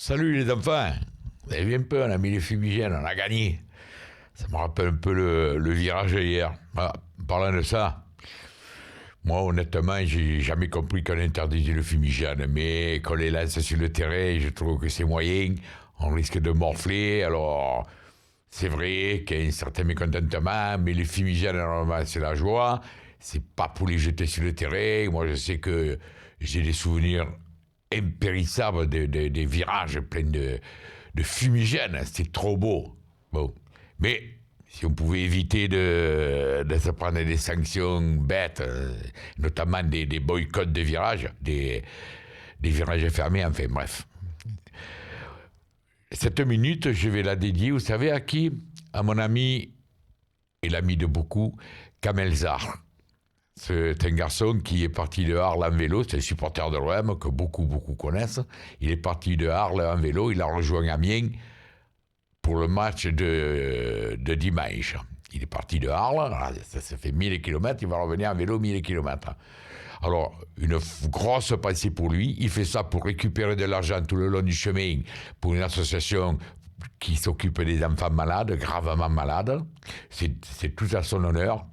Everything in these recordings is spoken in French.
Salut les enfants. Vous avez vu un peu, on a mis les fumigènes, on a gagné. Ça me rappelle un peu le virage d'hier. Ah, parlant de ça, moi honnêtement, j'ai jamais compris qu'on interdisait le fumigène, mais qu'on les lance sur le terrain, je trouve que c'est moyen. On risque de morfler, alors c'est vrai qu'il y a un certain mécontentement, mais les fumigènes, normalement, c'est la joie. C'est pas pour les jeter sur le terrain. Moi, je sais que j'ai des souvenirs impérissables des virages pleins de fumigènes. C'est trop beau. Bon. Mais si on pouvait éviter de se prendre des sanctions bêtes, notamment des boycotts de virages, des virages fermés, enfin bref. Cette minute, je vais la dédier, vous savez à qui? À mon ami, et l'ami de beaucoup, Kamel Zar. C'est un garçon qui est parti de Arles en vélo, c'est un supporter de l'OM que beaucoup connaissent. Il est parti de Arles en vélo, il a rejoint Amiens pour le match de dimanche. Il est parti de Arles, ça fait 1000 km, il va revenir en vélo 1000 km. Alors, une grosse pensée pour lui. Il fait ça pour récupérer de l'argent tout le long du chemin pour une association qui s'occupe des enfants malades, gravement malades. C'est tout à son honneur.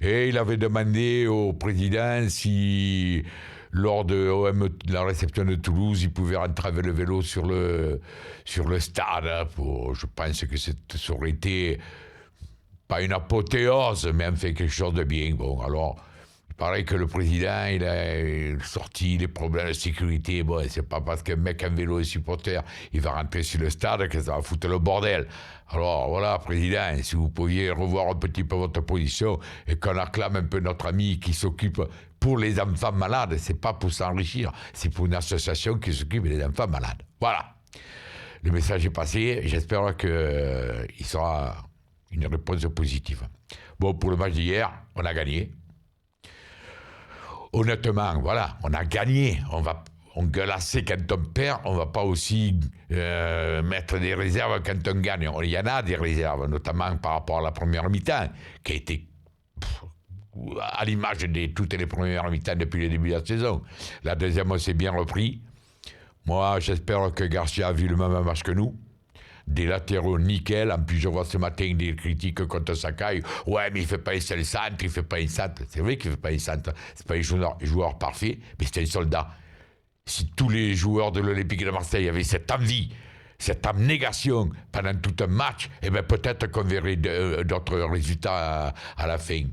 Et il avait demandé au président si, lors de la réception de Toulouse, il pouvait rentrer avec le vélo sur le stade. Je pense que ça aurait été pas une apothéose, mais enfin quelque chose de bien. Bon, alors, il paraît que le président, il a sorti les problèmes de sécurité. Bon, c'est pas parce qu'un mec en vélo est supporter, il va rentrer sur le stade que ça va foutre le bordel. Alors, voilà, président, si vous pouviez revoir un petit peu votre position et qu'on acclame un peu notre ami qui s'occupe pour les enfants malades, c'est pas pour s'enrichir, c'est pour une association qui s'occupe des enfants malades. Voilà. Le message est passé. J'espère qu'il sera une réponse positive. Bon, pour le match d'hier, on a gagné. Honnêtement, voilà, on a gagné. On gueule assez quand on perd, on va pas aussi mettre des réserves quand on gagne. Il y en a des réserves, notamment par rapport à la première mi-temps, qui a été à l'image de toutes les premières mi-temps depuis le début de la saison. La deuxième, on s'est bien repris. Moi, j'espère que Garcia a vu le même match que nous. Des latéraux nickel. En plus, je vois ce matin des critiques contre Sakai. Ouais, mais il fait pas un seul centre, il fait pas un centre. C'est vrai qu'il fait pas un centre. C'est pas un joueur parfait, mais c'est un soldat. Si tous les joueurs de l'Olympique de Marseille avaient cette envie, cette abnégation pendant tout un match, eh bien peut-être qu'on verrait d'autres résultats à la fin.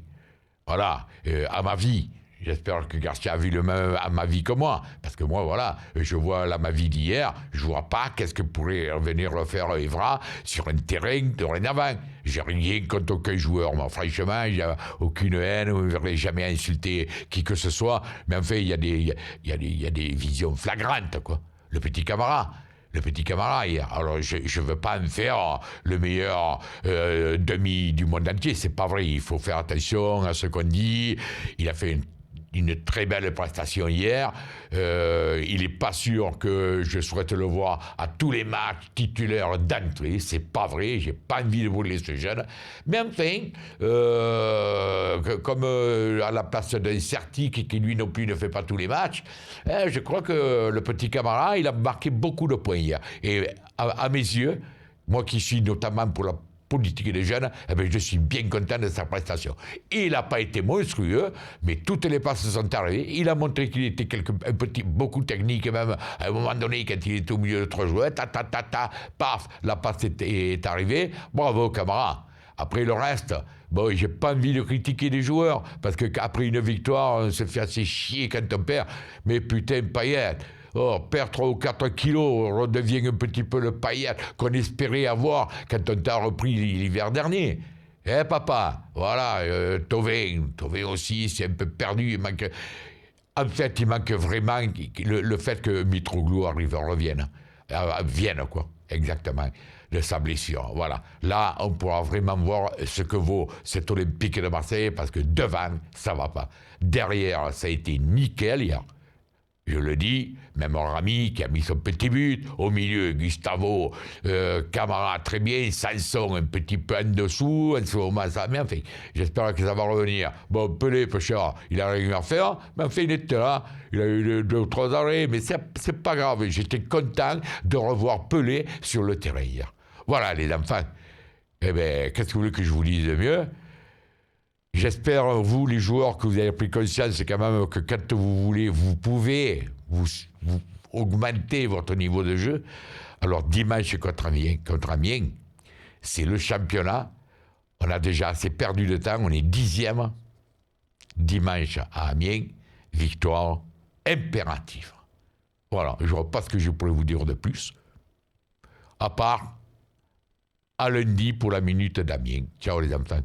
Voilà, à ma vie. J'espère que Garcia a vu le même à ma vie que moi. Parce que moi, voilà, je vois la ma vie d'hier, je vois pas qu'est-ce que pourrait venir faire Evra sur un terrain dorénavant. J'ai rien contre aucun joueur. Moi, franchement, j'ai aucune haine, je ne verrai jamais insulter qui que ce soit. Mais enfin, il y a des visions flagrantes, quoi. Le petit Camara hier. Alors je ne veux pas en faire le meilleur demi du monde entier. C'est pas vrai. Il faut faire attention à ce qu'on dit. Il a fait une très belle prestation hier. Il n'est pas sûr que je souhaite le voir à tous les matchs titulaires d'entrée. C'est pas vrai. J'ai pas envie de brûler ce jeune. Mais enfin, comme à la place d'un Certic qui lui non plus ne fait pas tous les matchs, je crois que le petit Camara, il a marqué beaucoup de points hier. Et à mes yeux, moi qui suis notamment pour la politique des jeunes, eh bien, je suis bien content de sa prestation. Il n'a pas été monstrueux, mais toutes les passes sont arrivées. Il a montré qu'il était beaucoup technique, même à un moment donné, quand il était au milieu de trois joueurs, paf, la passe est arrivée. Bravo, Camara. Après le reste, bon, j'ai pas envie de critiquer les joueurs, parce qu'après une victoire, on se fait assez chier quand on perd. Mais putain, Payet, perdre 3 ou 4 kilos, on redevient un petit peu le Payet qu'on espérait avoir quand on t'a repris l'hiver dernier. Papa, voilà, Thauvin aussi, c'est un peu perdu, en fait, il manque vraiment le fait que Mitroglou revienne, vienne, quoi, exactement, de sa blessure, voilà. Là, on pourra vraiment voir ce que vaut cet Olympique de Marseille, parce que devant, ça va pas. Derrière, ça a été nickel hier. Je le dis, même Rami qui a mis son petit but, au milieu, Gustavo, Camara très bien, Sanson un petit peu en dessous, en ce moment ça, mais enfin, j'espère que ça va revenir. Bon, Pelé, peu cher, il a rien à faire, mais enfin, il était là, il a eu 2 ou 3 arrêts, mais c'est pas grave, j'étais content de revoir Pelé sur le terrain hier. Voilà, les enfants. Eh bien, qu'est-ce que vous voulez que je vous dise de mieux? J'espère, vous, les joueurs, que vous avez pris conscience quand même que quand vous voulez, vous pouvez vous augmenter votre niveau de jeu. Alors, dimanche contre Amiens, c'est le championnat. On a déjà assez perdu de temps. On est 10e. Dimanche à Amiens, victoire impérative. Voilà, je ne vois pas ce que je pourrais vous dire de plus. À part, à lundi pour la minute d'Amiens. Ciao les enfants.